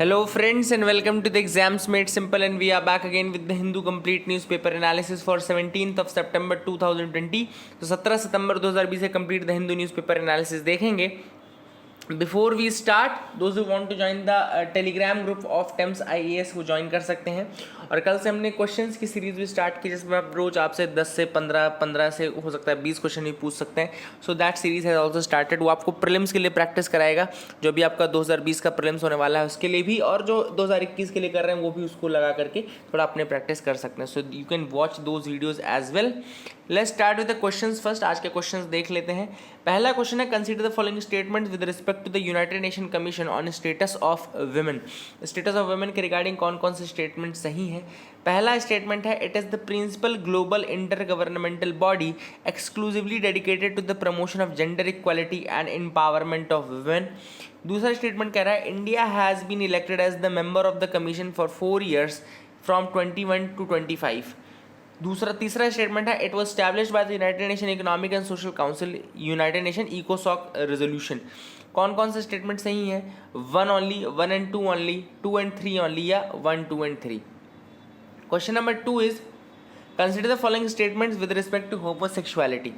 Hello friends and welcome to the Exams Made Simple, and we are back again with the Hindu Complete Newspaper Analysis for 17th of September 2020. तो 17 सितंबर 2020 से complete the Hindu newspaper analysis देखेंगे. Before we start, those who want to join the Telegram group of Thames IAS वो join कर सकते हैं. और कल से हमने क्वेश्चंस की सीरीज भी स्टार्ट की जिसमें आप रोज आपसे 10 से 15 से हो सकता है 20 क्वेश्चन भी पूछ सकते हैं. So that series has also started. वो आपको प्रीलिम्स के लिए प्रैक्टिस कराएगा, जो भी आपका 2020 का प्रीलिम्स होने वाला है उसके लिए भी, और जो 2021 के लिए कर रहे हैं वो भी उसको लगा करके थोड़ा अपने प्रैक्टिस कर सकते हैं. So you can watch those videos as well. Let's start with the questions first. आज के क्वेश्चंस देख लेते हैं. पहला क्वेश्चन है, consider the following statements with respect to the United Nation Commission on Status of Women. Status of women के regarding कौन कौन से स्टेटमेंट सही है. पहला स्टेटमेंट है, it is the principal global inter governmental body exclusively dedicated to the promotion of gender equality and empowerment of women. दूसरा statement कह रहा है, India has been elected as the member of the commission for 4 years from 21 to 25. तीसरा statement है, it was established by the United Nation Economic and Social Council, United Nation इकोसॉक resolution. कौन कौन से स्टेटमेंट सही हैं. 1 only, 1 and 2 only, 2 and 3 only, या 1, 2 and 3. Question number 2 is, consider the following statements with respect to homosexuality.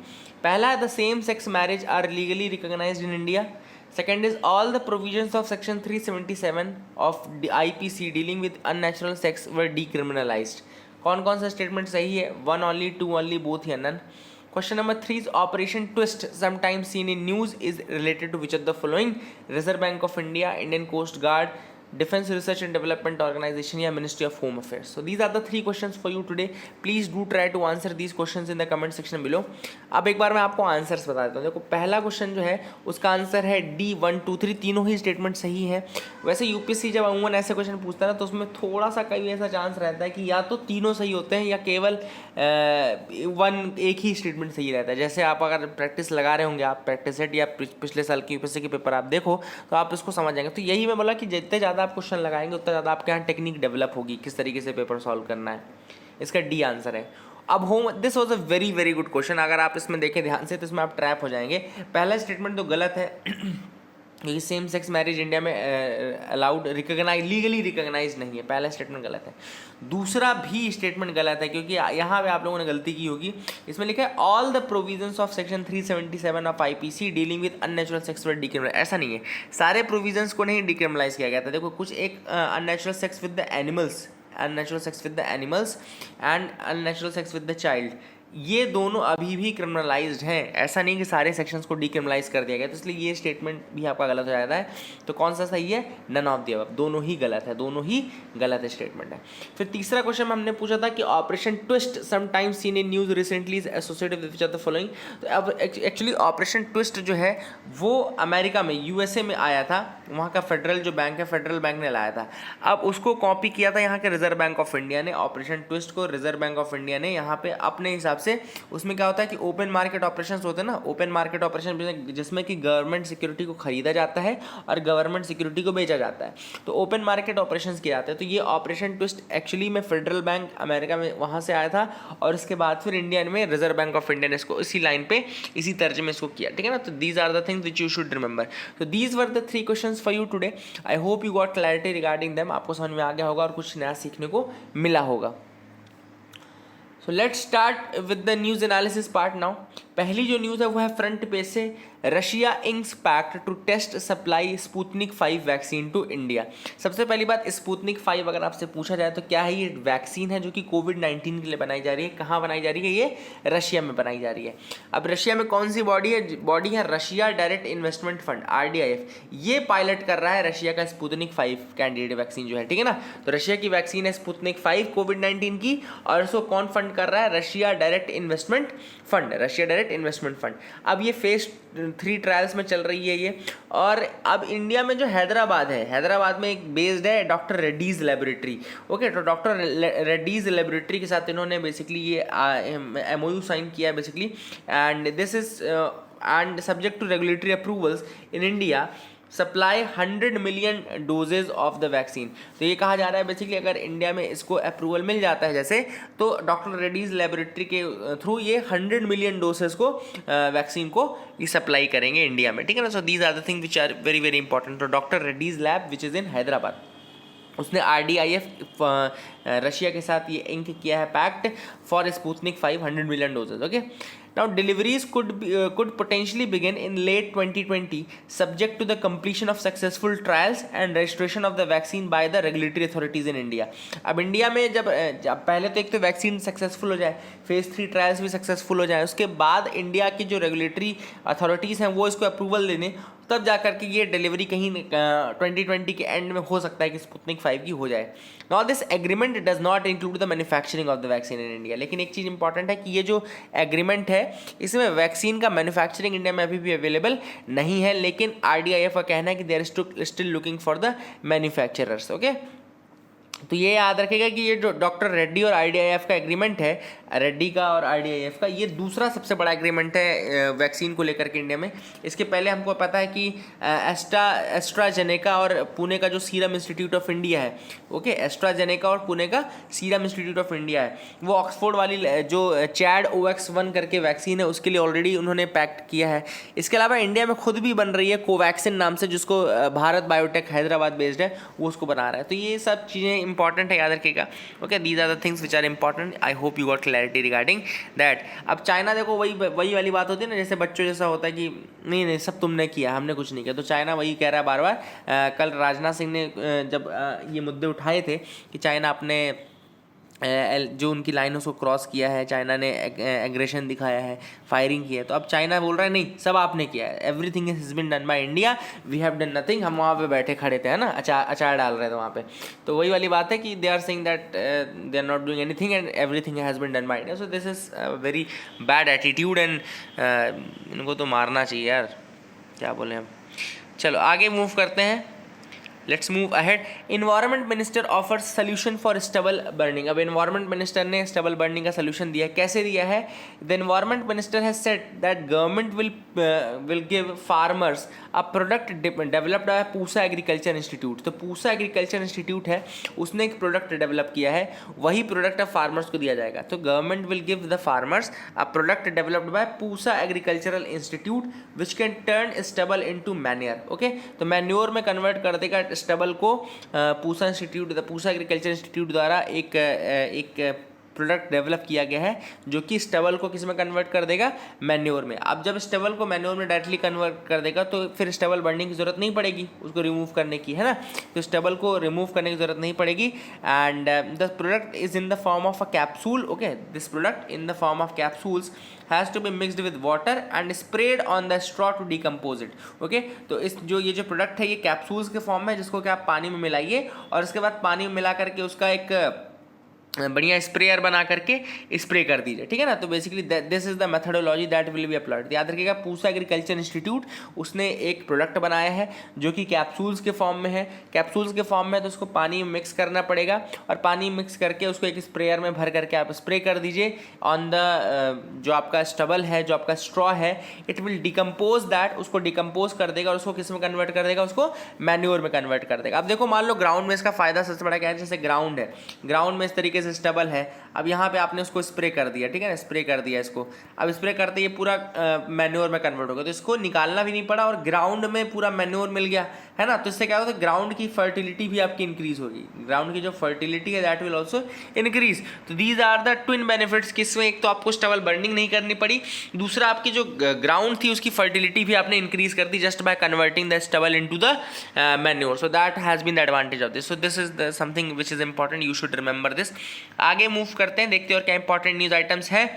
पहला है, the same sex marriage are legally recognised in India. Second is, all the provisions of section 377 of the IPC dealing with unnatural sex were decriminalized. कौन कौन सा statement सही है. 1 only, 2 only, both या none. Question number 3 is, Operation Twist, sometimes seen in news, is related to which of the following? Reserve Bank of India, Indian Coast Guard, Defense Research and Development Organization, या Ministry of Home Affairs. So these are the 3 questions for you today. Please do try to answer these questions in the comment section below. अब एक बार मैं आपको answers बता देता हूँ. देखो, पहला क्वेश्चन जो है उसका आंसर है D, 1, 2, 3, तीनों ही स्टेटमेंट सही है. वैसे यूपीएससी जब अमूमन ऐसे क्वेश्चन पूछता है ना, तो उसमें थोड़ा सा कई ऐसा चांस रहता है कि या तो तीनों सही होते हैं या केवल एक ही स्टेटमेंट सही रहता है. जैसे आप अगर प्रैक्टिस लगा रहे होंगे, आप प्रैक्टिस सेट या पिछले साल की यूपीएससी के पेपर आप देखो, तो आप इसको समझ जाएंगे. तो यही मैं बोला कि जितने ज़्यादा आप क्वेश्चन लगाएंगे उतना ज़्यादा आपके यहाँ टेक्निक डेवलप होगी, किस तरीके से पेपर सॉल्व करना है. इसका डी आंसर है. अब this was a very very good question. अगर आप इसमें देखें ध्यान से तो इसमें आप ट्रैप हो जाएंगे. पहला स्टेटमेंट तो गलत है क्योंकि सेम सेक्स मैरिज इंडिया में अलाउड लीगली रिकॉग्नाइज नहीं है. पहला स्टेटमेंट गलत है. दूसरा भी स्टेटमेंट गलत है क्योंकि यहाँ पे आप लोगों ने गलती की होगी. इसमें लिखा है, all the provisions of section 377 of IPC dealing with unnatural sex were decriminalise. ऐसा नहीं है, सारे प्रोविजंस को नहीं डिक्रिमिनलाइज किया गया था. देखो, कुछ एक unnatural sex with the animals, unnatural sex with the animals and unnatural sex with the child, ये दोनों अभी भी क्रिमिनलाइज्ड हैं. ऐसा नहीं कि सारे सेक्शंस को डिक्रिमिनलाइज कर दिया गया. तो इसलिए ये स्टेटमेंट भी आपका गलत हो जाता है. तो कौन सा सही है? None of the above. दोनों ही गलत है, दोनों ही गलत स्टेटमेंट है. फिर तीसरा क्वेश्चन में हमने पूछा था कि operation twist sometimes seen in news recently is associated with which of the following. तो अब एक्चुअली ऑपरेशन ट्विस्ट जो है वो अमेरिका में, USA में आया था. वहाँ का फेडरल जो बैंक है, फेडरल बैंक ने लाया था. अब उसको कॉपी किया था यहाँ के रिजर्व बैंक ऑफ इंडिया ने. ऑपरेशन ट्विस्ट को रिजर्व बैंक ऑफ इंडिया ने यहाँ पे अपने हिसाब से, उसमें क्या होता है कि ओपन मार्केट ऑपरेशंस होते हैं ना, ओपन मार्केट ऑपरेशन जिसमें कि गवर्नमेंट सिक्योरिटी को खरीदा जाता है और गवर्नमेंट सिक्योरिटी को बेचा जाता है, तो ओपन मार्केट ऑपरेशंस किए जाते हैं. तो ये ऑपरेशन ट्विस्ट एक्चुअली में फेडरल बैंक अमेरिका में वहाँ से आया था, और उसके बाद फिर इंडिया में रिजर्व बैंक ऑफ इंडिया ने इसको इसी लाइन पे, इसी तर्ज में इसको किया. ठीक है ना. तो these are the things which you should remember. तो these were the 3 questions for you today. I hope you got clarity regarding them. आपको समझ में आ गया होगा और कुछ नया सीखने को मिला होगा. So let's start with the news analysis part now. पहली जो न्यूज़ है वो है फ्रंट पेज से, Russia inks pact to test supply Sputnik 5 vaccine to India. सबसे पहली बात, स्पुतनिक 5 अगर आपसे पूछा जाए तो क्या है? ये वैक्सीन है जो कि कोविड-19 के लिए बनाई जा रही है. कहाँ बनाई जा रही है? ये रशिया में बनाई जा रही है. अब रशिया में कौन सी बॉडी है? Russia direct investment fund, RDIF. ये पायलट कर रहा है रशिया का स्पुतनिक 5 कैंडिडेट वैक्सीन जो है. ठीक है ना. तो रशिया की वैक्सीन है स्पुतनिक 5 कोविड-19 की, और इसको कौन फंड कर रहा है? Russia direct investment fund, Russia direct investment fund. अब ये फेज 3 ट्रायल्स में चल रही है ये. और अब इंडिया में जो हैदराबाद है, हैदराबाद में एक बेस्ड है डॉक्टर रेड्डीज लेबोरेटरी. ओके, तो डॉक्टर रेड्डीज लेबोरेटरी के साथ इन्होंने बेसिकली ये MOU साइन किया है basically. And this is and subject to regulatory approvals in India supply 100 million doses of the vaccine. तो ये कहा जा रहा है बेसिकली अगर इंडिया में इसको अप्रूवल मिल जाता है जैसे, तो डॉक्टर रेड्डीज लेबोरेटरी के थ्रू ये 100 मिलियन डोजेज को वैक्सीन को ये सप्लाई करेंगे इंडिया में. ठीक है ना. So these are the thing which are very very important. तो doctor Reddy's lab which is in Hyderabad. उसने RDIF रशिया के साथ ये इंक किया है pact for Sputnik 500 million doses. Okay, now deliveries could potentially begin in late 2020 subject to the completion of successful trials and registration of the vaccine by the regulatory authorities in India. अब India में जब पहले तो एक तो vaccine successful हो जाए, phase 3 trials भी सक्सेसफुल हो जाए, उसके बाद इंडिया की जो रेगुलेटरी अथॉरिटीज़ हैं वो इसको अप्रूवल देने, तब जा करके ये डिलीवरी कहीं 2020 के एंड में हो सकता है कि स्पुतनिक 5 की हो जाए. Now this agreement does not include the manufacturing of the vaccine in India. लेकिन एक चीज़ इंपॉर्टेंट है कि ये जो एग्रीमेंट है इसमें वैक्सीन का मैन्युफैक्चरिंग इंडिया में अभी भी अवेलेबल नहीं है, लेकिन RDIF का कहना है कि they are still looking for the manufacturers. Okay, तो ये याद रखेगा कि ये जो डॉक्टर रेड्डी और RDIF का एग्रीमेंट है, रेड्डी का और RDIF का, ये दूसरा सबसे बड़ा एग्रीमेंट है वैक्सीन को लेकर के इंडिया में. इसके पहले हमको पता है कि एस्ट्राजेनेका और पुणे का जो सीरम इंस्टीट्यूट ऑफ इंडिया है, ओके, एस्ट्राजेनेका और पुणे का सीरम इंस्टीट्यूट ऑफ इंडिया है, वो ऑक्सफोर्ड वाली जो चैड OX1 करके वैक्सीन है उसके लिए ऑलरेडी उन्होंने पैक्ट किया है. इसके अलावा इंडिया में खुद भी बन रही है कोवैक्सिन नाम से, जिसको भारत बायोटेक हैदराबाद बेस्ड है, वो उसको बना रहा है. तो ये सब चीज़ें इंपॉर्टेंट है, याद रखिएगा. Okay, these are the things which are important. I hope you got clarity regarding that. अब चाइना देखो वही वाली बात होती है ना, जैसे बच्चों जैसा होता है कि नहीं सब तुमने किया, हमने कुछ नहीं किया. तो चाइना वही कह रहा है बार बार. कल राजनाथ सिंह ने जब ये मुद्दे उठाए थे कि चाइना अपने जो उनकी लाइन उसको क्रॉस किया है, चाइना ने एग्रेशन दिखाया है, फायरिंग की है, तो अब चाइना बोल रहा है नहीं सब आपने किया है, everything has been done by India, we have done nothing. हम वहाँ पे बैठे खड़े थे, है ना, अचार डाल रहे थे वहाँ पे. तो वही वाली बात है कि they are saying that they are not doing anything and everything has been done by India. So this is very bad attitude and इनको तो मारना चाहिए यार, क्या बोलें हम. चलो आगे मूव करते हैं. Let's move ahead. Environment minister offers solution for stubble burning. अब इन्वायरमेंट मिनिस्टर ने स्टबल बर्निंग का सोल्यूशन दिया. कैसे दिया है? The environment minister has said that government will give farmers a product developed by Pusa agriculture institute. तो Pusa agriculture institute है, उसने एक प्रोडक्ट डेवलप किया है, वही प्रोडक्ट अब फार्मर्स को दिया जाएगा. तो government will give the farmers a product developed by Pusa agricultural institute which can turn stubble into manure. Okay, तो मैन्योर में कन्वर्ट कर देगा स्टबल को. पूसा एग्रीकल्चर इंस्टीट्यूट द्वारा एक प्रोडक्ट डेवलप किया गया है जो कि स्टबल को किस में कन्वर्ट कर देगा? मैन्योर में. अब जब स्टबल को मैन्योर में डायरेक्टली कन्वर्ट कर देगा तो फिर स्टबल बर्निंग की जरूरत नहीं पड़ेगी उसको रिमूव करने की, है ना. तो स्टबल को रिमूव करने की जरूरत नहीं पड़ेगी. And the product is in the form of a capsule. Okay, this product in the form of capsules has to be mixed with water and spread on the straw to decompose it. Okay, तो ये जो product है ये capsules के form में, जिसको कि आप पानी में मिलाइए और उसके बाद पानी में मिला करके उसका एक बढ़िया स्प्रेयर बना करके स्प्रे कर दीजिए, ठीक है ना. तो basically this is the methodology that will be applied. याद रखिएगा, पूसा एग्रीकल्चर इंस्टीट्यूट उसने एक प्रोडक्ट बनाया है जो कि कैप्सूल्स के फॉर्म में है. कैप्सूल्स के फॉर्म में तो उसको पानी में मिक्स करना पड़ेगा और पानी मिक्स करके उसको एक स्प्रेयर में भर करके आप स्प्रे कर दीजिए ऑन द जो आपका स्टबल है, जो आपका स्ट्रॉ है. इट विल डिकम्पोज दैट, उसको डिकम्पोज कर देगा और उसको किस में कन्वर्ट कर देगा? उसको मैन्योर में कन्वर्ट कर देगा. अब देखो, मान लो ग्राउंड में इसका फायदा सबसे बड़ा क्या है, जैसे ग्राउंड है, ग्राउंड में इस तरीके से स्टबल है, अब यहाँ पे आपने उसको स्प्रे कर दिया, ठीक है ना, स्प्रे कर दिया इसको. अब स्प्रे करते ये पूरा मैन्योर में कन्वर्ट हो गया, तो इसको निकालना भी नहीं पड़ा और ग्राउंड में पूरा मैन्योर मिल गया, है ना. तो इससे क्या होता है? ग्राउंड की फर्टिलिटी भी आपकी इंक्रीज होगी. ग्राउंड की जो फर्टिलिटी है दैट विल ऑल्सो इंक्रीज. तो these are the twin benefits. किसमें? एक तो आपको स्टबल बर्निंग नहीं करनी पड़ी, दूसरा आपकी जो ग्राउंड थी उसकी फर्टिलिटी भी आपने इंक्रीज कर दी just by converting the stubble into the manure. So that has been the advantage of this. So this is something which is important, you should remember this. आगे मूव करते हैं, देखते हैं और क्या इंपॉर्टेंट न्यूज आइटम्स है.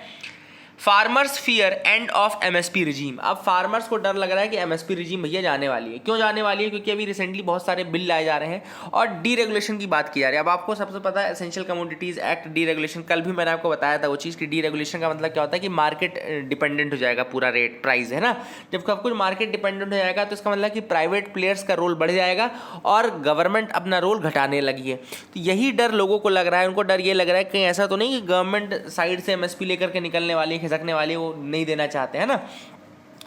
Farmers fear end of MSP regime. अब farmers को डर लग रहा है कि एमएसपी रिजीम भैया जाने वाली है. क्यों जाने वाली है? क्योंकि अभी रिसेंटली बहुत सारे बिल लाए जा रहे हैं और डीरेगुलेशन की बात की जा रही है. अब आपको सबसे पता है एसेंशियल कमोडिटीज एक्ट डीरेगुलेशन, कल भी मैंने आपको बताया था वो चीज़ की. डीरेगुलेशन का मतलब क्या होता है कि मार्केट डिपेंडेंट हो जाएगा पूरा रेट प्राइस, है ना. जब सब कुछ मार्केट डिपेंडेंट हो जाएगा तो इसका मतलब कि प्राइवेट प्लेयर्स का रोल बढ़ जाएगा और गवर्नमेंट अपना रोल घटाने लगी है. तो यही डर लोगों को लग रहा है. उनको डर ये लग रहा है कहीं ऐसा तो नहीं कि गवर्नमेंट साइड से एमएसपी लेकर के निकलने वाली, खिसकने वाली, वो नहीं देना चाहते हैं ना.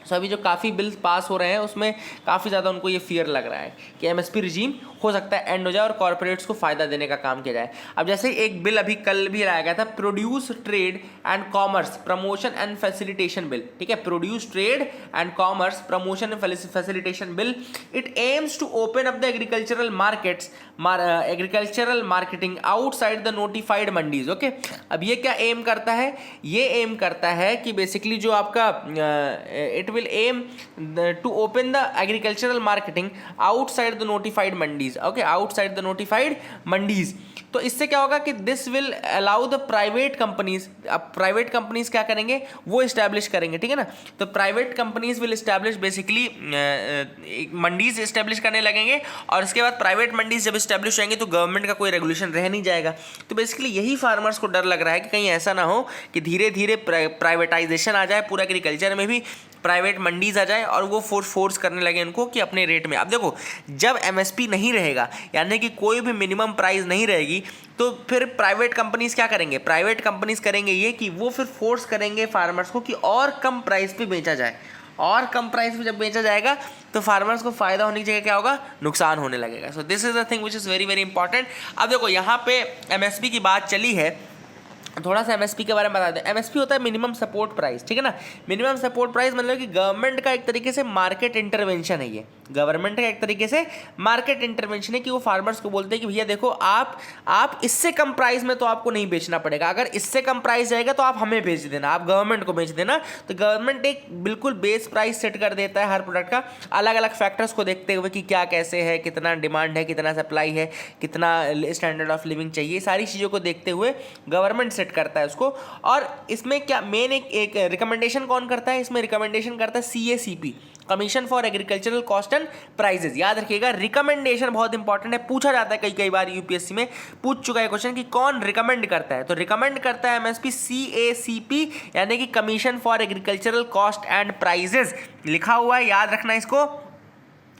सो अभी जो काफ़ी बिल्स पास हो रहे हैं उसमें काफ़ी ज़्यादा उनको ये फियर लग रहा है कि एमएसपी रिजीम हो सकता है एंड हो जाए और कॉर्पोरेट्स को फायदा देने का काम किया जाए। अब जैसे एक बिल अभी कल भी लाया गया था, produce trade and commerce promotion and facilitation bill, ठीक है, produce trade and commerce promotion and facilitation bill. It aims to open up the agricultural markets, agricultural marketing outside the notified mandis. Okay, अब ये क्या एम करता है? ये M करता है कि बेसिकली जो आपका it will aim to open the agricultural marketing outside the notified mandis. Okay, outside the notified mandis. तो इससे क्या होगा कि this will allow the private companies, अब प्राइवेट कंपनीज क्या करेंगे, वो इस्टेब्लिश करेंगे, ठीक है ना। तो private companies will establish basically mandis establish करने लगेंगे, और इसके बाद प्राइवेट मंडीज जब इस्टेब्लिश होंगे तो गवर्नमेंट का कोई रेगुलेशन रह नहीं जाएगा। तो बेसिकली यही फार्मर्स को डर लग रहा है कि कहीं ऐसा ना हो कि धीरे धीरे प्राइवेटाइजेशन आ जाए, पूरा एग्रीकल्चर में भी प्राइवेट मंडीज आ जाए और वो फोर्स करने लगे उनको कि अपने रेट में। अब देखो, जब एमएसपी नहीं रहेगा, यानी कि कोई भी मिनिमम प्राइस नहीं रहेगी, तो फिर प्राइवेट कंपनीज क्या करेंगे? प्राइवेट कंपनीज करेंगे ये कि वो फिर फोर्स करेंगे फार्मर्स को कि और कम प्राइस पे बेचा जाए, और कम प्राइस पे जब बेचा जाएगा तो फार्मर्स को फायदा होने की जगह क्या होगा? नुकसान होने लगेगा। सो this is the thing which is very very important. अब देखो, यहाँ पे एमएसपी की बात चली है, थोड़ा सा एमएसपी के बारे में बता दें। एमएसपी होता है मिनिमम सपोर्ट प्राइस, ठीक है ना। मिनिमम सपोर्ट प्राइस मतलब कि गवर्नमेंट का एक तरीके से मार्केट इंटरवेंशन है। ये गवर्नमेंट का एक तरीके से मार्केट इंटरवेंशन है कि वो फार्मर्स को बोलते हैं कि भैया देखो, आप इससे कम प्राइस में तो आपको नहीं बेचना पड़ेगा, अगर इससे कम प्राइस जाएगा तो आप हमें बेच देना, आप गवर्नमेंट को बेच देना। तो गवर्नमेंट एक बिल्कुल बेस प्राइस सेट कर देता है हर प्रोडक्ट का, अलग अलग फैक्टर्स को देखते हुए कि क्या कैसे है, कितना डिमांड है, कितना सप्लाई है, कितना स्टैंडर्ड ऑफ लिविंग चाहिए, सारी चीज़ों को देखते हुए गवर्नमेंट सेट करता है उसको। और इसमें क्या मेन एक रिकमेंडेशन कौन करता है? इसमें रिकमेंडेशन करता है CACP, commission for agricultural cost and prices. याद रखिएगा, रिकमेंडेशन बहुत इंपॉर्टेंट है, पूछा जाता है कई बार यूपीएससी में पूछ चुका है क्वेश्चन कि कौन रिकमेंड करता है। तो रिकमेंड करता है एमएसपी CACP, यानी कि commission for agricultural cost and prices लिखा हुआ है, याद रखना इसको।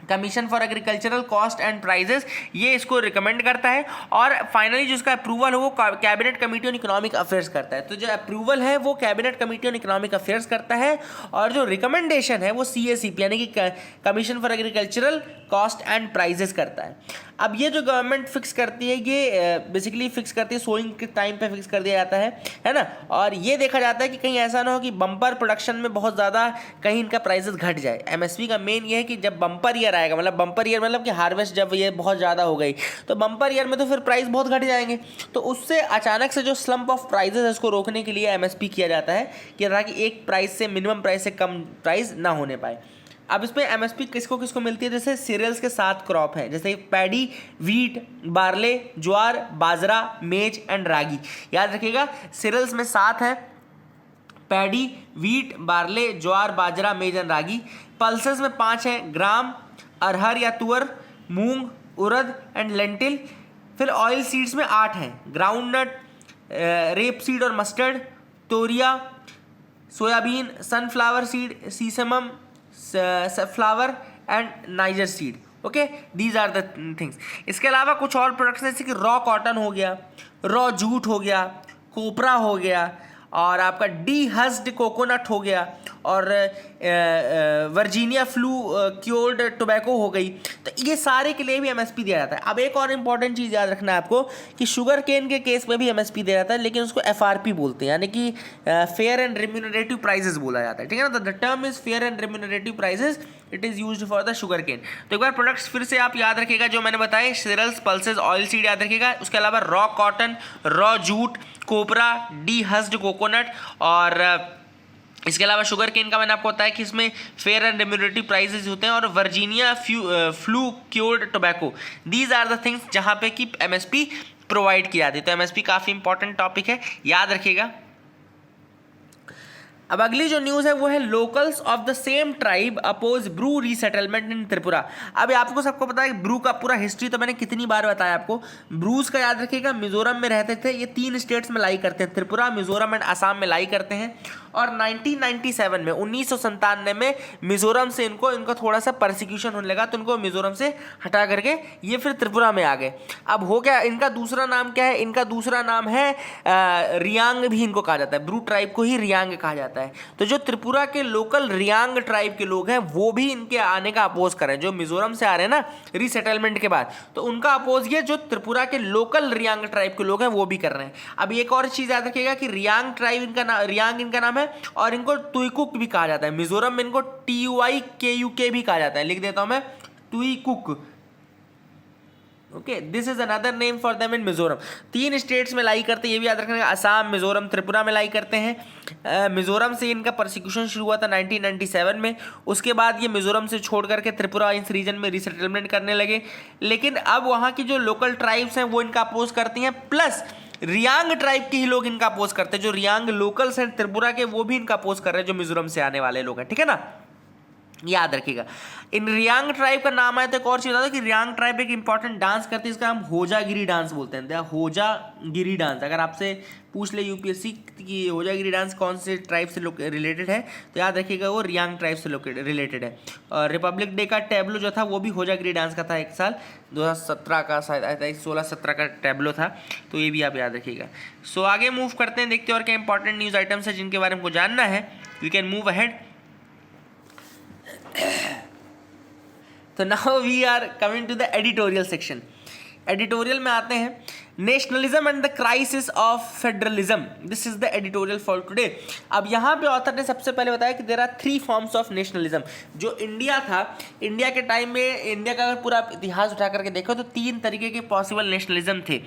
Commission for agricultural cost and prices, ये इसको रिकमेंड करता है। और फाइनली जो इसका अप्रूवल है वो cabinet committee on economic affairs करता है। तो जो अप्रूवल है वो cabinet committee on economic affairs करता है, और जो रिकमेंडेशन है वो CACP यानी कि commission for agricultural cost and prices करता है। अब ये जो गवर्नमेंट फिक्स करती है, ये बेसिकली फिक्स करती है सोइंग के टाइम पे फिक्स कर दिया जाता है ना। और ये देखा जाता है कि कहीं ऐसा ना हो कि बम्पर प्रोडक्शन में बहुत ज़्यादा कहीं इनका प्राइसेस घट जाए। एमएसपी का मेन ये है कि जब बम्पर ईयर आएगा, मतलब बम्पर ईयर मतलब कि हार्वेस्ट जब ये बहुत ज़्यादा हो गई, तो बम्पर ईयर में तो फिर प्राइस बहुत घट जाएंगे। तो उससे अचानक से जो स्लम्प ऑफ प्राइजेस है उसको रोकने के लिए एमएसपी किया जाता है कि ताकि एक प्राइस से, मिनिमम प्राइस से कम प्राइस ना होने पाए। अब इसमें एमएसपी किसको किसको मिलती है? जैसे सीरियल्स के 7 क्रॉप हैं, जैसे पैडी, वीट, बार्ले, ज्वार, बाजरा, मेज एंड रागी। याद रखिएगा, सीरियल्स में 7 है, पैडी, वीट, बार्ले, ज्वार, बाजरा, मेज एंड रागी। पल्सेस में 5 हैं, ग्राम, अरहर या तुअर, मूंग, उड़द एंड लेंटिल। फिर ऑयल सीड्स में 8 हैं, ग्राउंडनट, रेप सीड और मस्टर्ड, तोरिया, soybean, sunflower seed, sesamum, flower and niger seed. Okay, these are the things. इसके अलावा कुछ और प्रोडक्ट्स जैसे कि रॉ कॉटन हो गया, रॉ जूट हो गया, कोपरा हो गया, और आपका डीहस्ड कोकोनट हो गया, और वर्जीनिया फ्लू क्योर्ड टोबैको हो गई। तो ये सारे के लिए भी एमएसपी दिया जाता है। अब एक और इम्पॉर्टेंट चीज़ याद रखना है आपको कि शुगर केन के केस में भी एमएसपी दिया जाता है, लेकिन उसको एफआरपी बोलते हैं, यानी कि फेयर एंड रिम्यूनरेटिव प्राइसेस बोला जाता है, ठीक है ना। The term is fair and remunerative prices, it is used for the sugar cane. तो एक बार प्रोडक्ट्स फिर से आप याद रखिएगा जो मैंने बताए, सीरियल्स, पल्सेस, ऑयल सीड याद रखिएगा। उसके अलावा रॉ कॉटन, रॉ जूट, कोपरा, डीहस्ड कोकोनट, और इसके अलावा शुगर केन का मैंने आपको बताया कि इसमें फेयर एंड रिम्यूनरेटिव प्राइसेस होते हैं, और Virginia flue cured tobacco. These are the things जहाँ पे कि एमएसपी प्रोवाइड की जाती है। तो एमएसपी काफ़ी इंपॉर्टेंट टॉपिक है, याद रखिएगा। अब अगली जो न्यूज़ है वो है locals of the same tribe oppose Bru resettlement in Tripura. अब आपको सबको पता है ब्रू का पूरा हिस्ट्री तो मैंने कितनी बार बताया आपको। ब्रूज का याद रखिएगा, मिजोरम में रहते थे, ये 3 स्टेट्स में लाई करते हैं, त्रिपुरा, मिजोरम एंड असम में लाई करते हैं। और 1997 में 1997 में मिजोरम से इनको थोड़ा सा परसिक्यूशन होने लगा, तो उनको मिजोरम से हटा करके ये फिर त्रिपुरा में आ गए। अब हो गया, इनका दूसरा नाम क्या है? इनका दूसरा नाम है रियांग, भी इनको कहा जाता है, ब्रू ट्राइब को ही रियांग कहा जाता है। तो जो त्रिपुरा के लोकल रियांग ट्राइब के लोग हैं वो भी इनके आने का अपोज कर रहे हैं, जो मिजोरम से आ रहे हैं ना रीसेटलमेंट के बाद, तो उनका अपोज ये जो त्रिपुरा के लोकल रियांग ट्राइब के लोग हैं वो भी कर रहे हैं। अब एक और चीज याद रखिएगा कि रियांग ट्राइब रियांग इनका नाम है, और इनको तुइकुक भी कहा जाता है। मिजोरम में इनको TUIKUK भी कहा जाता है, लिख देता हूं मैं, Tuikuk. Okay, this is another name for them in Mizoram. 3 states में लाई करते हैं, ये भी याद रखना, असम, मिजोरम, त्रिपुरा में लाई करते हैं। मिजोरम से इनका प्रोसिक्यूशन शुरू हुआ था 1997 में। उसके बाद ये मिजोरम से छोड़ करके त्रिपुरा इस रीजन में रीसेटलमेंट करने लगे, लेकिन अब वहाँ की जो लोकल ट्राइब्स हैं वो इनका अपोज करती हैं, प्लस रियांग ट्राइब के ही लोग इनका अपोज करते हैं। जो रियांग लोकल्स हैं त्रिपुरा के वो भी इनका अपोज कर रहे हैं, जो मिजोरम से आने वाले लोग हैं, ठीक है ना, याद रखिएगा। इन रियांग ट्राइब का नाम आया तो एक और चीज बता दो कि रियांग ट्राइब एक इंपॉर्टेंट डांस करती है, इसका हम होजागिरी डांस बोलते हैं। होजागिरी डांस, अगर आपसे पूछ ले यूपीएससी कि होजागिरी डांस कौन से ट्राइब से रिलेटेड है, तो याद रखिएगा वो रियांग ट्राइब से रिलेटेड है। और रिपब्लिक डे का टैब्लो जो था वो भी होजागिरी डांस का था, एक साल 2017 का, शायद 16-17 का टैब्लो था, तो ये भी आप याद रखिएगा। सो आगे मूव करते हैं, देखते हैं और क्या इंपॉर्टेंट न्यूज़ आइटम्स है जिनके बारे में हमको जानना है। We can move ahead. तो now we are coming to the editorial section. Editorial में आते हैं, nationalism and the crisis of federalism, this is the editorial for today. अब यहाँ पे ऑथर ने सबसे पहले बताया कि there are 3 forms of nationalism. जो इंडिया था, इंडिया के टाइम में, इंडिया का अगर पूरा इतिहास उठा करके देखो तो 3 तरीके के पॉसिबल नेशनलिज्म थे।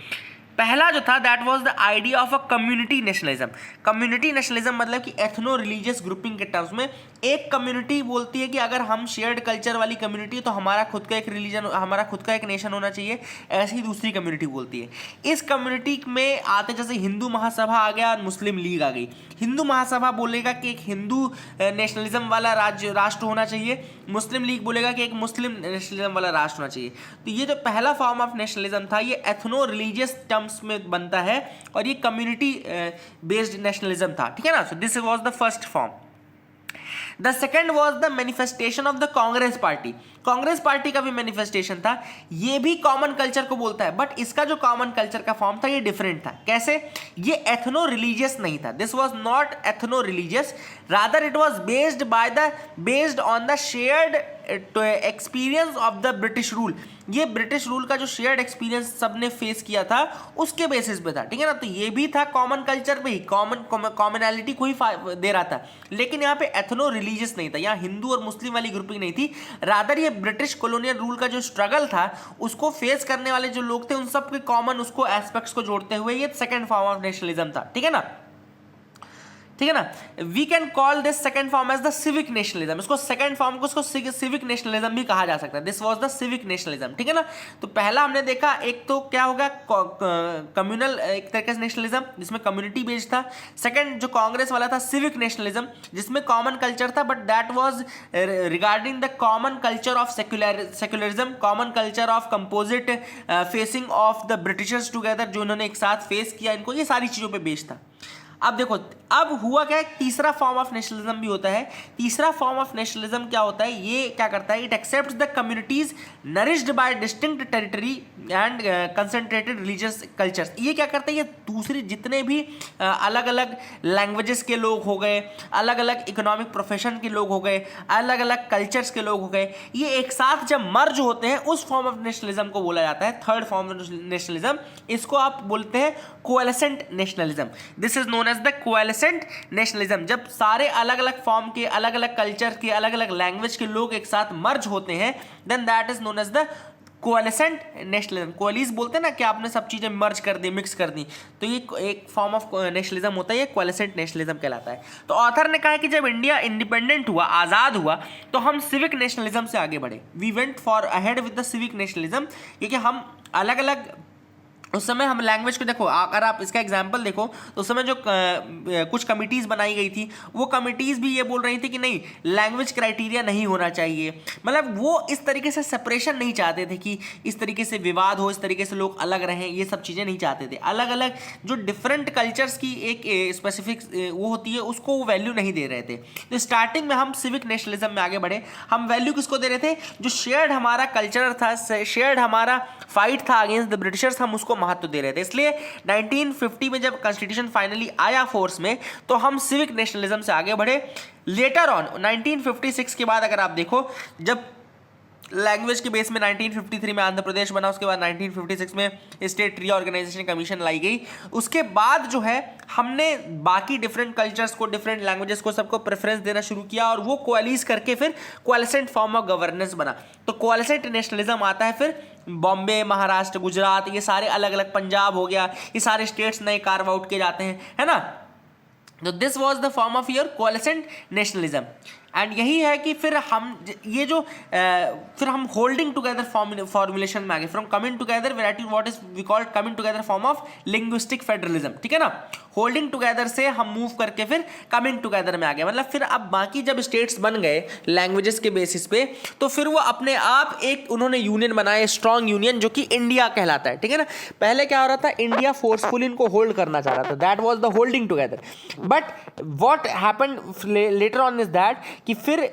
पहला जो था that was the idea of a community nationalism. Community nationalism मतलब कि एथनो रिलीजियस ग्रुपिंग के टर्म्स में एक कम्युनिटी बोलती है कि अगर हम शेयर्ड कल्चर वाली कम्युनिटी है तो हमारा खुद का एक रिलीजन, हमारा खुद का एक नेशन होना चाहिए, ऐसी ही दूसरी कम्युनिटी बोलती है। इस कम्युनिटी में आते जैसे हिंदू महासभा आ गया और मुस्लिम लीग आ गई। हिंदू महासभा बोलेगा कि एक हिंदू नेशनलिज्म वाला राष्ट्र होना चाहिए, मुस्लिम लीग बोलेगा कि एक मुस्लिम नेशनलिज्म वाला राष्ट्र होना चाहिए। तो ये जो पहला फॉर्म ऑफ नेशनलिज्म था ये एथनो रिलीजियस टर्म्स में बनता है और ये कम्युनिटी बेस्ड नेशनलिज्म था, ठीक है ना। So this was the first form. The second was the manifestation of the Congress party. Congress party का भी मैनिफेस्टेशन था, ये भी कॉमन कल्चर को बोलता है, बट इसका जो कॉमन कल्चर का फॉर्म था ये डिफरेंट था। कैसे? ये एथनो रिलीजियस नहीं था, this was not ethno religious, rather it was based on the shared experience of the British rule. ये ब्रिटिश रूल का जो शेयर्ड एक्सपीरियंस सबने फेस किया था उसके बेसिस पे था, ठीक है ना। तो ये भी था कॉमन कल्चर पे ही, कॉमनैलिटी को ही दे रहा था, लेकिन यहाँ पे एथनो रिलीजियस नहीं था, यहाँ हिंदू और मुस्लिम वाली ग्रुपिंग नहीं थी, रादर ये ब्रिटिश कॉलोनियल रूल का जो स्ट्रगल था उसको फेस करने वाले जो लोग थे उन सब के कॉमन उसको एस्पेक्ट्स को जोड़ते हुए ये सेकंड फॉर्म ऑफ नेशनलिज्म था, ठीक है ना, ठीक है ना। We can call this second form as the civic nationalism. इसको सेकंड फॉर्म को उसको सिविक नेशनलिज्म भी कहा जा सकता है। This was the civic nationalism, ठीक है ना। तो पहला हमने देखा, एक तो क्या होगा कम्युनल, एक तरीके से नेशनलिज्म जिसमें कम्युनिटी बेस्ड था। सेकंड जो कांग्रेस वाला था सिविक नेशनलिज्म जिसमें कॉमन कल्चर था, but that was regarding the common culture of secularism, common culture of composite facing of the Britishers together, जो उन्होंने एक साथ फेस किया इनको, ये सारी चीजों पर बेस्ड था। अब देखो, अब हुआ क्या है, तीसरा फॉर्म ऑफ नेशनलिज्म भी होता है। तीसरा फॉर्म ऑफ नेशनलिज्म क्या होता है, ये क्या करता है, it accepts the communities nourished by distinct territory and concentrated religious cultures. ये क्या करता है, ये दूसरी जितने भी अलग अलग लैंग्वेजेस के लोग हो गए, अलग अलग इकोनॉमिक प्रोफेशन के लोग हो गए, अलग अलग कल्चर्स के लोग हो गए, ये एक साथ जब मर्ज होते हैं उस फॉर्म ऑफ नेशनलिज्म को बोला जाता है थर्ड फॉर्म ऑफ नेशनलिज्म। इसको आप बोलते हैं coalescent nationalism. This is known as the coalescent nationalism. जब सारे अलग अलग फॉर्म के, अलग अलग कल्चर के, अलग अलग लैंग्वेज के लोग एक साथ मर्ज होते हैं, then that is known as the coalescent nationalism. Coalesce बोलते हैं ना कि आपने सब चीजें मर्ज कर दी, मिक्स कर दी, तो ये एक फॉर्म ऑफ नेशनलिज्म होता है, ये कोएलिसेंट नेशनलिज्म कहलाता है। तो ऑथर ने कहा कि जब इंडिया इंडिपेंडेंट हुआ, आजाद हुआ, तो हम सिविक नेशनलिज्म से आगे बढ़े। We went for ahead with the civic nationalism, क्योंकि हम अलग अलग उस समय हम लैंग्वेज को देखो, अगर आप इसका एग्जाम्पल देखो तो उस समय जो कुछ कमिटीज़ बनाई गई थी, वो कमिटीज़ भी ये बोल रही थी कि नहीं, लैंग्वेज क्राइटेरिया नहीं होना चाहिए। मतलब वो इस तरीके से सेपरेशन नहीं चाहते थे कि इस तरीके से विवाद हो, इस तरीके से लोग अलग रहें, ये सब चीज़ें नहीं चाहते थे। अलग अलग जो डिफरेंट कल्चर्स की एक स्पेसिफिक वो होती है, उसको वो वैल्यू नहीं दे रहे थे। तो स्टार्टिंग में हम सिविक नेशनलिज्म में आगे बढ़े। हम वैल्यू किसको दे रहे थे? जो शेयर्ड हमारा कल्चर था, शेयर्ड हमारा फाइट था अगेंस्ट द ब्रिटिशर्स, हम उसको महत्व दे रहे थे। इसलिए 1950 में जब कॉन्स्टिट्यूशन फाइनली आया फोर्स में, तो हम सिविक नेशनलिज्म से आगे बढ़े। लेटर ऑन 1956 के बाद अगर आप देखो, जब लैंग्वेज के बेस में 1953 में आंध्र प्रदेश बना, उसके बाद 1956 में स्टेट रीऑर्गेनाइजेशन कमीशन लाई गई। उसके बाद जो है हमने बाकी डिफरेंट कल्चर्स को, डिफरेंट लैंग्वेजेस को, सबको प्रेफरेंस देना शुरू किया और वो कोएलिस करके फिर कोएलिसेंट फॉर्म ऑफ गवर्नेंस बना। तो कोएलिसेंट नेशनलिज्म आता है फिर बॉम्बे, महाराष्ट्र, गुजरात, ये सारे अलग अलग, पंजाब हो गया, ये सारे स्टेट्स नए कार्व आउट किए जाते हैं, है ना। तो this was the form of your coalescent nationalism. And यही है कि फिर हम ये जो फिर हम होल्डिंग टुगेदर फॉर्मुलेशन में आ गए। From coming together variety, what is we called coming together form of linguistic federalism, ठीक है ना। होल्डिंग टुगेदर से हम मूव करके फिर कमिंग टुगेदर में आ गए। मतलब फिर अब बाकी जब स्टेट्स बन गए लैंग्वेजेस के बेसिस पे, तो फिर वो अपने आप एक उन्होंने यूनियन बनाए, स्ट्रॉन्ग यूनियन, जो कि इंडिया कहलाता है, ठीक है ना। पहले क्या हो रहा था, इंडिया फोर्सफुली इनको होल्ड करना चाह रहा था, that was the holding together. But what happened later on is that कि फिर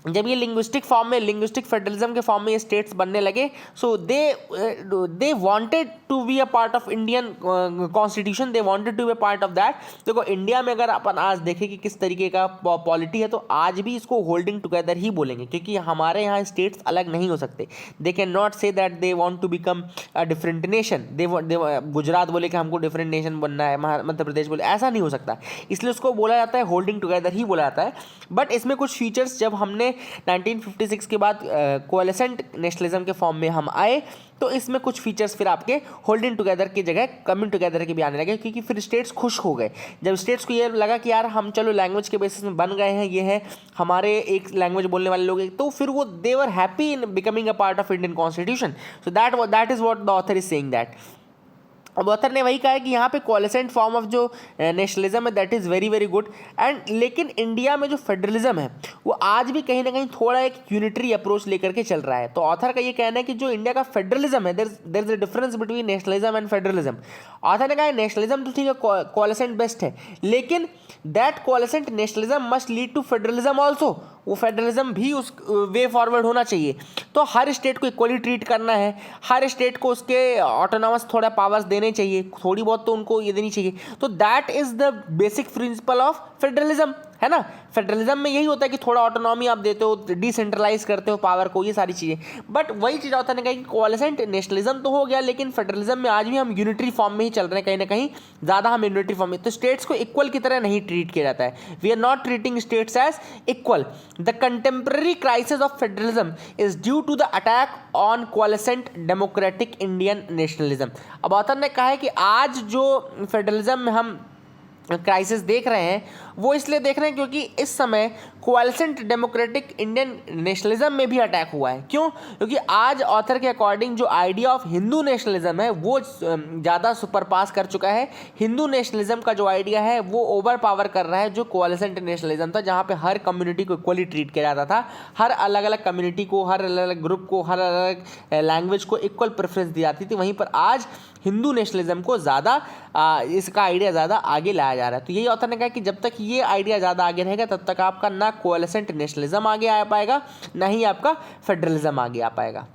जब ये लिंग्विस्टिक फॉर्म में, लिंग्विस्टिक फेडरलिज्म के फॉर्म में ये स्टेट्स बनने लगे, so they wanted to be a part of Indian constitution, they wanted to be a part of that. देखो इंडिया में अगर अपन आज देखें कि किस तरीके का पॉलिटी है, तो आज भी इसको होल्डिंग टुगेदर ही बोलेंगे, क्योंकि हमारे यहाँ स्टेट्स अलग नहीं हो सकते। They can not say that they want to become a different nation. Gujarat बोले कि हमको डिफरेंट नेशन बनना है, मध्य प्रदेश बोले, ऐसा नहीं हो सकता। इसलिए उसको बोला जाता है होल्डिंग टुगेदर ही बोला जाता है। बट इसमें कुछ फीचर्स, जब हमने 1956 के बाद कोएलिसेंट नेशनलिज्म के फॉर्म में हम आए, तो इसमें कुछ फीचर्स फिर आपके होल्डिंग टुगेदर की जगह कमिंग टुगेदर के भी आने लगे, क्योंकि फिर स्टेट्स खुश हो गए। जब स्टेट्स को ये लगा कि यार हम चलो लैंग्वेज के बेसिस में बन गए हैं, ये है हमारे एक लैंग्वेज बोलने वाले लोग, तो फिर वो they were happy in becoming a part of Indian constitution. So that is what the author is saying that. अब ऑथर ने वही कहा है कि यहाँ पे कोएलिसेंट फॉर्म ऑफ जो नेशनलिज्म है, that is very very good. And लेकिन इंडिया में जो फेडरलिज्म है, वो आज भी कहीं ना कहीं थोड़ा एक यूनिटरी अप्रोच लेकर के चल रहा है। तो ऑथर का ये कहना है कि जो इंडिया का फेडरलिज्म है, there is a difference between nationalism and federalism. Author ने कहा है नेशनलिज्म तो ठीक है, कोएलिसेंट बेस्ट है, लेकिन that coalescent nationalism must lead to federalism also. वो फेडरलिज्म भी उस वे फॉरवर्ड होना चाहिए। तो हर स्टेट को इक्वली ट्रीट करना है, हर स्टेट को उसके ऑटोनॉमस थोड़ा पावर्स देने चाहिए, थोड़ी बहुत तो उनको ये देनी चाहिए। तो that is the basic principle of federalism, है ना। फेडरलिज्म में यही होता है कि थोड़ा ऑटोनॉमी आप देते हो, डिसेंट्रलाइज करते हो पावर को, ये सारी चीज़ें। बट वही चीज़ होता है कि कोएलिसेंट नेशनलिज्म तो हो गया, लेकिन फेडरलिज्म में आज भी हम यूनिटरी फॉर्म में ही चल रहे हैं, कहीं ना कहीं ज़्यादा हम यूनिटरी फॉर्म में। तो स्टेट्स को इक्वल की तरह नहीं ट्रीट किया जाता है। We are not treating states as equal. The contemporary crisis of federalism is due to the attack on coalescent democratic Indian nationalism. अब ऑथर ने कहा है कि आज जो फेडरलिज्म में हम क्राइसिस देख रहे हैं, वो इसलिए देख रहे हैं क्योंकि इस समय कोएलिसेंट डेमोक्रेटिक इंडियन नेशनलिज्म में भी अटैक हुआ है। क्यों? क्योंकि आज ऑथर के अकॉर्डिंग जो आइडिया ऑफ हिंदू नेशनलिज्म है, वो ज़्यादा सुपर पास कर चुका है। हिंदू नेशनलिज्म का जो आइडिया है, वो ओवर पावर कर रहा है जो कोएलिसेंट नेशनलिज्म था, जहाँ पे हर कम्युनिटी को इक्वली ट्रीट किया जाता था, हर अलग अलग कम्युनिटी को, हर अलग अलग ग्रुप को, हर अलग लैंग्वेज को इक्वल प्रेफरेंस दी जाती थी। वहीं पर आज हिंदू नेशनलिज्म को ज़्यादा इसका आइडिया ज़्यादा आगे लाया जा रहा है। तो यही ऑथर ने कहा कि जब तक ये आइडिया ज़्यादा आगे रहेगा, तब तक आपका ना कोएलिसेंट नेशनलिज्म आगे आ पाएगा, ना ही आपका फेडरलिज्म आगे आ पाएगा।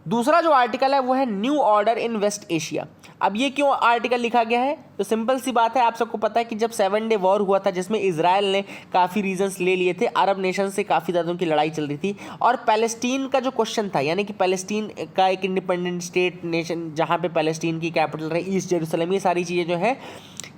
दूसरा जो आर्टिकल है वो है new order in West Asia. अब ये क्यों आर्टिकल लिखा गया है? तो सिंपल सी बात है, आप सबको पता है कि जब 7 डे वॉर हुआ था, जिसमें इजराइल ने काफ़ी रीजंस ले लिए थे, अरब नेशन से काफ़ी ज़्यादा उनकी लड़ाई चल रही थी, और पैलेस्टीन का जो क्वेश्चन था, यानी कि पैलेस्टीन का एक इंडिपेंडेंट स्टेट नेशन, जहाँ पे पैलेस्टीन की कैपिटल रही ईस्ट जेरूसलम, ये सारी चीज़ें जो है,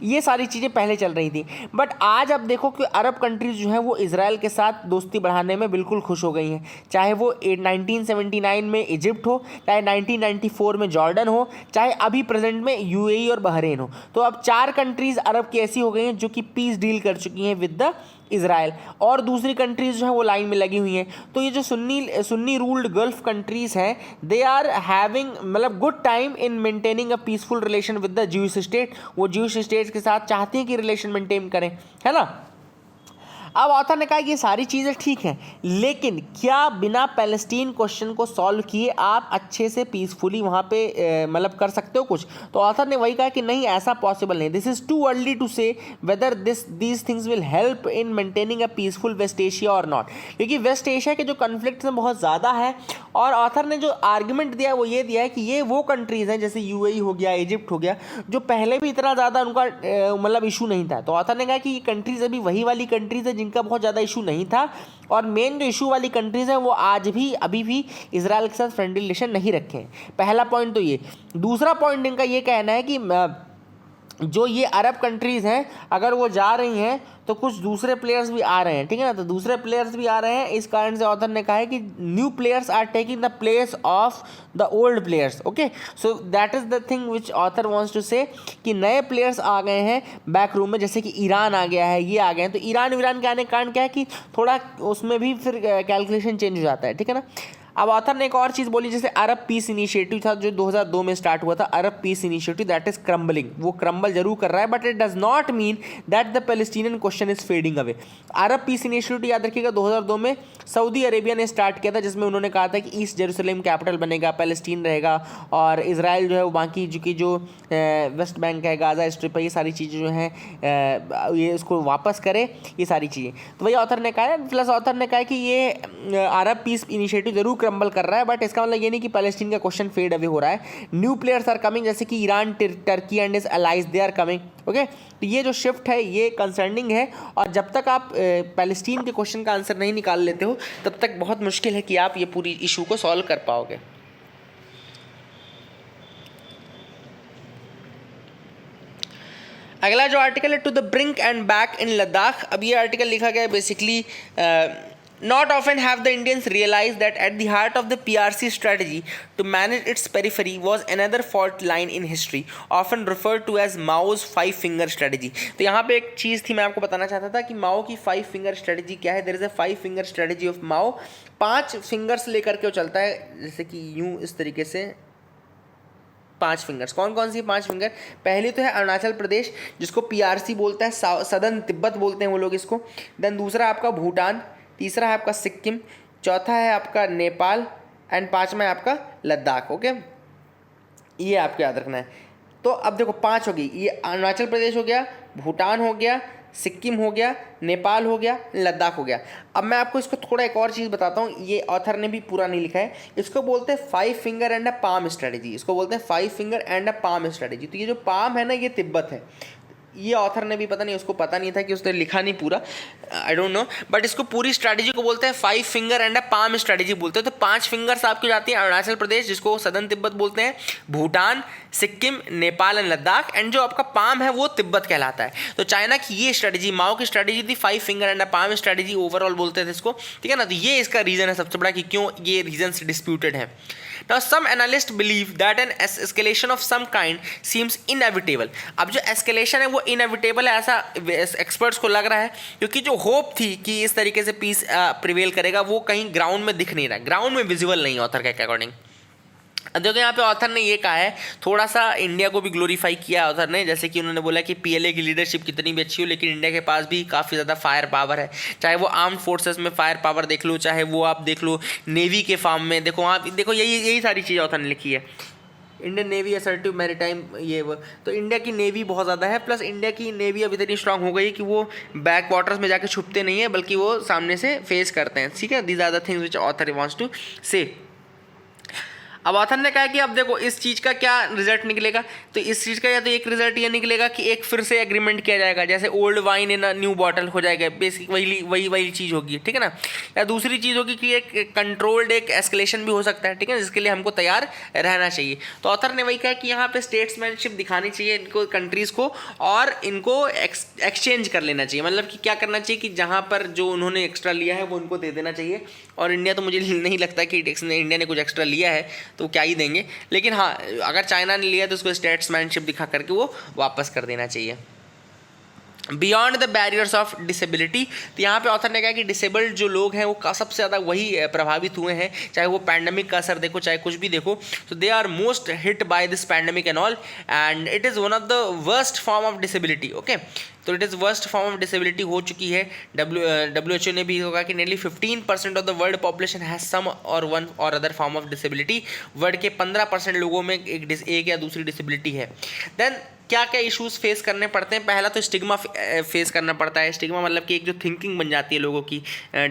ये सारी चीज़ें पहले चल रही थी। बट आज आप देखो कि अरब कंट्रीज जो हैं वो इजराइल के साथ दोस्ती बढ़ाने में बिल्कुल खुश हो गई हैं, चाहे वो 1979 में इजिप्ट हो, चाहे 1994 में जॉर्डन हो, चाहे अभी प्रेजेंट कंटिनेंट में यूएई और बहरीन हो। तो अब 4 कंट्रीज अरब की ऐसी हो गई हैं जो कि पीस डील कर चुकी हैं विद द इजराइल, और दूसरी कंट्रीज जो है वो लाइन में लगी हुई हैं। तो ये जो सुन्नी रूल्ड गल्फ कंट्रीज हैं, दे आर हैविंग मतलब good time in maintaining a peaceful relation with the Jewish state. वो ज्यूइश स्टेट के साथ चाहती हैं कि रिलेशन मेंटेन करें, है ना। अब ऑथर ने कहा कि ये सारी चीज़ें ठीक हैं, लेकिन क्या बिना पैलेस्टीन क्वेश्चन को सॉल्व किए आप अच्छे से पीसफुली वहाँ पे मतलब कर सकते हो कुछ? तो ऑथर ने वही कहा कि नहीं, ऐसा पॉसिबल नहीं। This is too early to say whether these things will help in maintaining a peaceful West Asia और नॉट, क्योंकि वेस्ट एशिया के जो कन्फ्लिक्ट हैं बहुत ज़्यादा है। और ऑथर ने जो आर्ग्यूमेंट दिया है वो ये दिया है कि ये वो कंट्रीज़ हैं जैसे यूएई हो गया, इजिप्ट हो गया, जो पहले भी इतना ज़्यादा उनका मतलब इशू नहीं था। तो ऑथर ने कहा कि ये कंट्रीज़ अभी वही वाली कंट्रीज़ है जिनका बहुत ज़्यादा इशू नहीं था, और मेन जो इशू वाली कंट्रीज़ हैं वो आज भी अभी भी इजराइल के साथ फ्रेंडली रिलेशन नहीं रखे हैं। पहला पॉइंट तो ये। दूसरा पॉइंट इनका ये कहना है कि जो ये अरब कंट्रीज़ हैं अगर वो जा रही हैं तो कुछ दूसरे प्लेयर्स भी आ रहे हैं, ठीक है ना। तो दूसरे प्लेयर्स भी आ रहे हैं, इस कारण से ऑथर ने कहा है कि new players are taking the place of the old players. Okay, so that is the thing which author wants to say कि नए प्लेयर्स आ गए हैं बैक रूम में, जैसे कि ईरान आ गया है, ये आ गए हैं। तो ईरान के आने के कारण क्या है कि थोड़ा उसमें भी फिर कैलकुलेशन चेंज हो जाता है, ठीक है ना। अब ऑथर ने एक और चीज़ बोली, जैसे अरब पीस इनिशिएटिव था जो 2002 में स्टार्ट हुआ था, Arab peace initiative, that is crumbling, वो क्रम्बल जरूर कर रहा है, but it does not mean that the Palestinian question is fading away. Arab peace initiative याद रखिएगा 2002 में सऊदी अरेबिया ने स्टार्ट किया था, जिसमें उन्होंने कहा था कि ईस्ट जेरूसलम कैपिटल बनेगा, पैलेस्टीन रहेगा, और इसराइल जो है वो बाकी जो वेस्ट बैंक है, गाजा स्ट्रिप है, ये सारी चीज़ें जो हैं ये इसको वापस करे, ये सारी चीज़ें। तो वही ऑथर ने कहा है, प्लस ऑथर ने कहा कि ये अरब पीस इनिशिएटिव जरूर क्रम्बल कर रहा है, बट इसका मतलब ये नहीं कि पैलेस्टीन का क्वेश्चन फेड अवे हो रहा है। न्यू प्लेयर्स आर कमिंग, जैसे कि Iran, Turkey and its allies, they are coming. Okay, तो ये जो शिफ्ट है ये कंसर्निंग है, और जब तक आप पैलेस्टीन के क्वेश्चन का आंसर नहीं निकाल लेते हो तब तक बहुत मुश्किल है कि आप ये पूरी इशू को सॉल्व कर पाओगे। अगला जो आर्टिकल है, to the brink and back in Ladakh. अब ये आर्टिकल लिखा गया है basically, Not often have the Indians realized that at the heart of the PRC strategy to manage its periphery was another fault line in history, often referred to as Mao's five-finger strategy. तो यहाँ पे एक चीज़ थी, मैं आपको बताना चाहता था कि माओ की 5-finger strategy क्या है। There is a 5-finger strategy of Mao. 5 fingers लेकर के वो चलता है, जैसे कि यूँ इस तरीके से 5 फिंगर्स। कौन कौन सी 5 फिंगर? पहली तो है अरुणाचल प्रदेश, जिसको PRC बोलता है, सदर्न तिब्बत बोलते हैं वो लोग इसको। देन दूसरा आपका भूटान, तीसरा है आपका सिक्किम, चौथा है आपका नेपाल, एंड 5वां है आपका लद्दाख। ओके, ये आपको याद रखना है। तो अब देखो 5 हो गई, ये अरुणाचल प्रदेश हो गया, भूटान हो गया, सिक्किम हो गया, नेपाल हो गया, लद्दाख हो गया। अब मैं आपको इसको थोड़ा एक और चीज़ बताता हूँ, ये ऑथर ने भी पूरा नहीं लिखा है। इसको बोलते हैं 5-finger and a palm strategy. इसको बोलते हैं 5-finger and a palm strategy. तो ये जो पाम है ना, ये तिब्बत है। ये ऑथर ने भी पता नहीं, उसको पता नहीं था कि उसने लिखा नहीं पूरा, आई डोंट नो, बट इसको पूरी स्ट्रैटेजी को बोलते हैं 5-finger and a palm strategy बोलते हैं। तो 5 फिंगर्स आपकी जाती हैं अरुणाचल प्रदेश, जिसको सदर्न तिब्बत बोलते हैं, भूटान, सिक्किम, नेपाल एंड लद्दाख, एंड जो आपका पाम है वो तिब्बत कहलाता है। तो चाइना की ये स्ट्रैटेजी, माओ की स्ट्रैटेजी थी 5-finger and a palm strategy, overall बोलते थे इसको, ठीक है ना। तो ये इसका रीजन है सबसे बड़ा कि क्यों ये रीजन डिस्प्यूटेड है। Now some analysts believe that an escalation of some kind seems inevitable. अब जो escalation है वो inevitable है, ऐसा एक्सपर्ट्स को लग रहा है, क्योंकि जो होप थी कि इस तरीके से पीस प्रिवेल करेगा वो कहीं ग्राउंड में दिख नहीं रहा, ग्राउंड में विजिबल नहीं है ऑथर के अकॉर्डिंग। देखो यहाँ पे ऑथर ने ये कहा है, थोड़ा सा इंडिया को भी ग्लोरीफाई किया ऑथर ने, जैसे कि उन्होंने बोला कि पीएलए की लीडरशिप कितनी भी अच्छी हो, लेकिन इंडिया के पास भी काफ़ी ज़्यादा फायर पावर है। चाहे वो आर्म्ड फोर्सेस में फायर पावर देख लो, चाहे वो आप देख लो नेवी के फॉर्म में, देखो आप देखो यही सारी चीज़ें ऑथर ने लिखी है। इंडियन नेवी असर्टिव मैरीटाइम, ये वो, तो इंडिया की नेवी बहुत ज़्यादा है, प्लस इंडिया की नेवी अब इतनी स्ट्रांग हो गई कि वो बैक वाटर्स में जाके छुपते नहीं है, बल्कि वो सामने से फेस करते हैं, ठीक है। These are the things which author wants to say. अब ऑथर ने कहा कि अब देखो इस चीज़ का क्या रिजल्ट निकलेगा, तो इस चीज़ का या तो एक रिजल्ट ये निकलेगा कि एक फिर से एग्रीमेंट किया जाएगा, जैसे old wine in a new bottle हो जाएगा, बेसिक वही चीज़ होगी, ठीक है ना। या दूसरी चीज़ होगी कि एक कंट्रोल्ड एक एस्केलेशन भी हो सकता है, ठीक है, जिसके लिए हमको तैयार रहना चाहिए। तो ऑथर ने वही कहा कि यहाँ पे स्टेट्समैनशिप दिखानी चाहिए इनको, कंट्रीज़ को, और इनको एक्सचेंज कर लेना चाहिए। मतलब कि क्या करना चाहिए कि जहाँ पर जो उन्होंने एक्स्ट्रा लिया है वो उनको दे देना चाहिए, और इंडिया तो मुझे नहीं लगता कि इंडिया ने कुछ एक्स्ट्रा लिया है, तो क्या ही देंगे। लेकिन हाँ, अगर चाइना ने लिया तो उसको स्टेट्समैनशिप दिखा करके वो वापस कर देना चाहिए। Beyond the barriers of disability, तो यहाँ पे ऑथर ने कहा कि डिसेबल्ड जो लोग हैं वो सबसे ज़्यादा वही प्रभावित हुए हैं, चाहे वो पैंडमिक का असर देखो चाहे कुछ भी देखो, तो they are most hit by this pandemic and all, and it is one of the worst form of disability. Okay, तो it is worst form of disability हो चुकी है। WHO ने भी होगा कि nearly 15% of the world population has some और one और other form of disability. World के 15% लोगों में एक या दूसरी डिसेबिलिटी है। देन क्या क्या इश्यूज फेस करने पड़ते हैं? पहला तो स्टिग्मा फेस करना पड़ता है। स्टिग्मा मतलब कि एक जो थिंकिंग बन जाती है लोगों की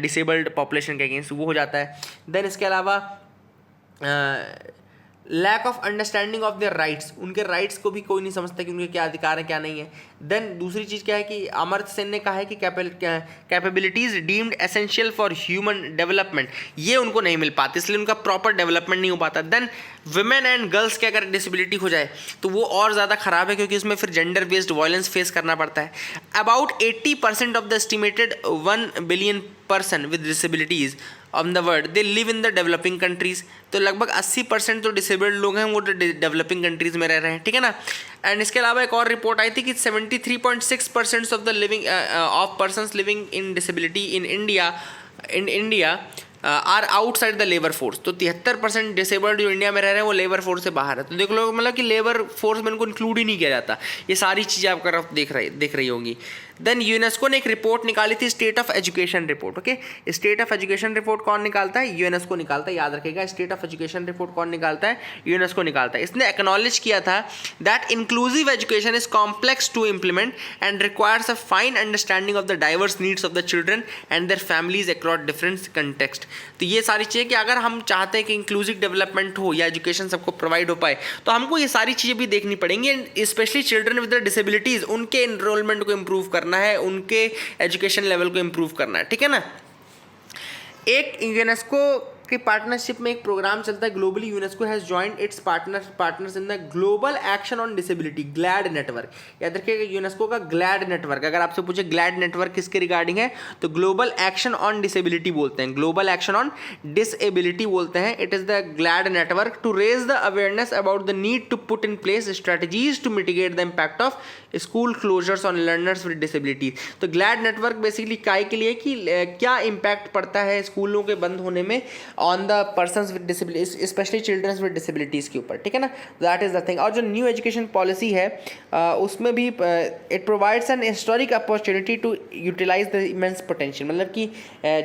डिसेबल्ड पॉपुलेशन के अगेंस्ट, वो हो जाता है। देन इसके अलावा lack of understanding of their rights, उनके राइट्स को भी कोई नहीं समझता कि उनके क्या अधिकार है क्या नहीं है। देन दूसरी चीज़ क्या है कि अमर्त्य सेन ने कहा है कि capabilities deemed essential for human development, ये उनको नहीं मिल पाती, इसलिए उनका प्रॉपर डेवलपमेंट नहीं हो पाता। देन वुमेन एंड गर्ल्स के अगर डिसेबिलिटी हो जाए तो वो और ज़्यादा ख़राब है, क्योंकि उसमें फिर जेंडर बेस्ड वायलेंस फेस करना पड़ता है। About 80% of the estimated 1 billion person with disabilities on the world they live in the developing countries, तो लगभग 80% जो डिसेबल्ड लोग हैं वो डेवलपिंग कंट्रीज़ में रह रहे हैं, ठीक है ना। एंड इसके अलावा एक और रिपोर्ट आई थी कि 73.6% of the living of persons living in disability in India are outside the labour force, तो 73% डिसेबल्ड जो इंडिया में रह रहे हैं वो लेबर फोर्स से बाहर है। तो देख लो मतलब कि लेबर फोर्स में उनको इंक्लूड ही नहीं किया जाता। ये सारी चीज़ें आप कर देख रही होंगी। देन यूनेस्को ने एक रिपोर्ट निकाली थी, state of education report. Okay, state of education report कौन निकालता है? यूनेस्को निकालता है, याद रखिएगा। स्टेट ऑफ एजुकेशन रिपोर्ट कौन निकालता है? यूनेस्को निकालता है। इसने एक्नॉलेज किया था that inclusive education is complex to implement and requires a fine understanding of the diverse needs of the children and their families across different context. तो ये सारी चीज़ें कि अगर हम चाहते हैं कि इंक्लूसिव डेवलपमेंट हो या एजुकेशन सबको प्रोवाइड हो पाए, तो हमको ये सारी चीज़ें भी देखनी पड़ेंगी। And specially children with disabilities, उनके एनरोलमेंट को इम्प्रूव करना है, उनके एजुकेशन लेवल को इम्प्रूव करना है, ठीक है ना। एक यूनेस्को की पार्टनरशिप में एक प्रोग्राम चलता है globally, UNESCO has joined it's partners in the global action on disability, glad network. याद रखिएगा यूनेस्को का ग्लैड नेटवर्क, अगर आपसे पूछे ग्लैड नेटवर्क किसके रिगार्डिंग है तो ग्लोबल एक्शन ऑन डिसेबिलिटी बोलते हैं, ग्लोबल एक्शन ऑन डिसेबिलिटी बोलते हैं। It is the GLAD network to raise the awareness about the need to put in place strategies to mitigate the impact of school closures on learners with disability. तो GLAD network basically काय के लिए कि क्या impact पड़ता है स्कूलों के बंद होने में on the persons with disability, specially childrens with disabilities के ऊपर, ठीक है ना। That is the thing. और जो न्यू एजुकेशन पॉलिसी है उसमें भी it provides an historic opportunity to utilise the immense potential, मतलब कि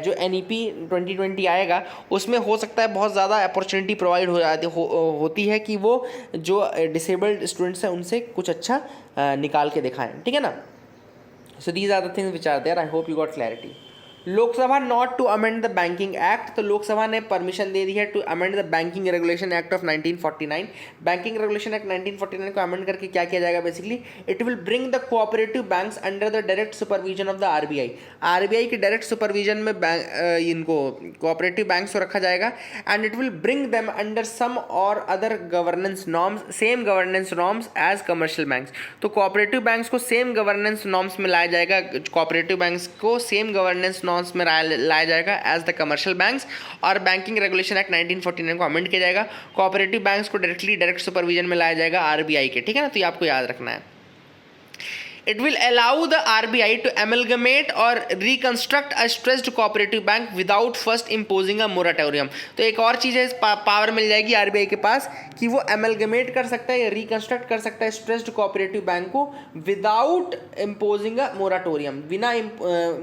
जो NEP 2020 आएगा उसमें हो सकता है बहुत ज़्यादा अपॉर्चुनिटी प्रोवाइड होती है कि वो जो डिसेबल्ड स्टूडेंट्स हैं उनसे कुछ अच्छा निकाल के दिखाएं, ठीक है ना। So these are the things which are there. I hope you got clarity. Lok Sabha not to amend the banking act, तो लोकसभा ने परमिशन दे दी है to amend the banking regulation act of 1949। Banking regulation act 1949 को अमेंड करके क्या किया जाएगा? Basically it will bring the cooperative banks under the direct supervision of the RBI की डायरेक्ट सुपरविजन में इनको कोऑपरेटिव बैंक्स को रखा जाएगा। And it will bring them under some और other governance norms, same governance norms as commercial banks. तो cooperative banks को same governance norms में लाया जाएगा, कोऑपरेटिव बैंक्स को सेम गवर्नेंस में लाया जाएगा एज द कमर्शियल बैंक्स। और बैंकिंग रेगुलेशन एक्ट 1949 को अमेंड किया जाएगा, कोऑपरेटिव बैंक्स को डायरेक्टली डायरेक्ट सुपरविजन में लाया जाएगा RBI के, ठीक है ना। तो ये आपको याद रखना है। It will allow the RBI to amalgamate or reconstruct a stressed cooperative bank without first imposing a moratorium। तो एक और चीज़ है, पावर मिल जाएगी RBI के पास कि वो amalgamate कर सकता है या reconstruct कर सकता है stressed cooperative bank को without imposing a moratorium, बिना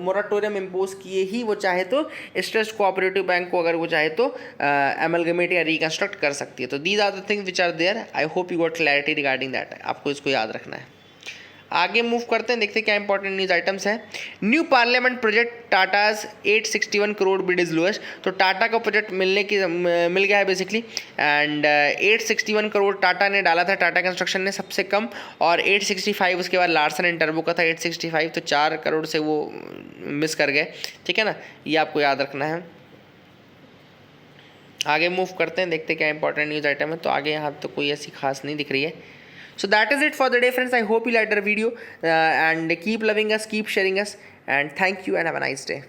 moratorium impose किए ही वो चाहे तो stressed cooperative bank को अगर वो चाहे तो amalgamate या reconstruct कर सकती है। तो these are the things which are there। I hope you got clarity regarding that। आपको इसको याद रखना है। आगे मूव करते हैं, देखते हैं क्या इंपॉर्टेंट न्यूज़ आइटम्स हैं। New parliament project Tatas 861 crore bid is lowest, तो टाटा का प्रोजेक्ट मिल गया है बेसिकली। एंड 861 करोड़ टाटा ने डाला था, टाटा कंस्ट्रक्शन ने सबसे कम, और 865 उसके बाद लार्सन एंड टर्बो का था 865, तो 4 करोड़ से वो मिस कर गए, ठीक है ना। ये आपको याद रखना है। आगे मूव करते हैं, देखते हैं क्या इंपॉर्टेंट न्यूज़ आइटम है। तो आगे यहाँ तो कोई ऐसी खास नहीं दिख रही है। So that is it for the day, friends. I hope you liked our video and keep loving us, keep sharing us, and thank you and have a nice day.